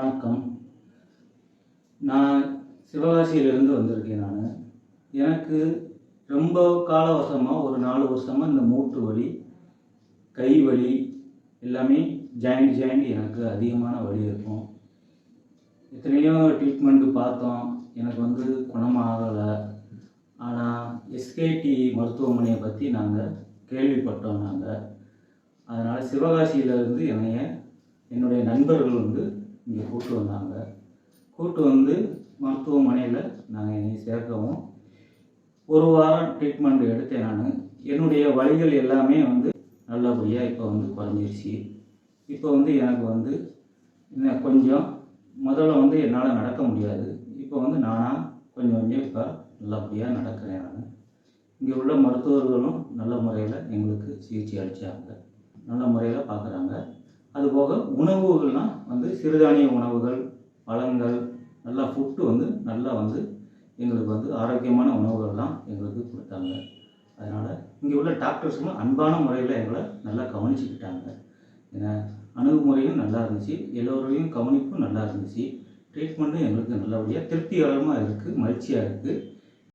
வணக்கம். நான் சிவகாசியிலிருந்து வந்திருக்கேன் நான். எனக்கு ரொம்ப காலவசமாக ஒரு 4 வருஷமாக இந்த மூட்டு வலி, கை வலி எல்லாமே ஜாயிண்ட் எனக்கு அதிகமான வலி இருக்கும். எத்தனையோ ட்ரீட்மெண்ட்டு பார்த்தோம். எனக்கு குணமாகலை. ஆனால் எஸ்கேடி மருத்துவமனையை பற்றி நாங்கள் கேள்விப்பட்டோம். அதனால் சிவகாசியிலேருந்து என்னுடைய நண்பர்கள் இங்கே கூப்பிட்டு வந்தாங்க. கூப்பிட்டு வந்து மருத்துவமனையில் நாங்கள் என்னை சேர்க்கவும், ஒரு வாரம் ட்ரீட்மெண்ட் எடுத்தேன் நான். என்னுடைய வலிகள் எல்லாமே நல்லபடியாக இப்போ குறைஞ்சிருச்சு. இப்போ எனக்கு இன்னும் கொஞ்சம் முதல்ல என்னால் நடக்க முடியாது. இப்போ நானாக கொஞ்சம் இப்போ நல்லபடியாக நடக்கிறேன் நான். இங்கே உள்ள மருத்துவர்களும் நல்ல முறையில் எங்களுக்கு சிகிச்சை அளித்தாங்க, நல்ல முறையில் பார்க்குறாங்க. அதுபோக உணவுகள்லாம் சிறுதானிய உணவுகள், பழங்கள், நல்லா ஃபுட்டு நல்லா எங்களுக்கு ஆரோக்கியமான உணவுகள்லாம் எங்களுக்கு கொடுத்தாங்க. அதனால் இங்கே உள்ள டாக்டர்ஸும் அன்பான முறையில் எங்களை நல்லா கவனிச்சுக்கிட்டாங்க. ஏன்னா அணுகுமுறையும் நல்லா இருந்துச்சு, எல்லோரையும் கவனிப்பும் நல்லா இருந்துச்சு. ட்ரீட்மெண்ட்டும் எங்களுக்கு நல்லபடியாக திருப்திகரமாக இருக்குது, மகிழ்ச்சியாக இருக்குது.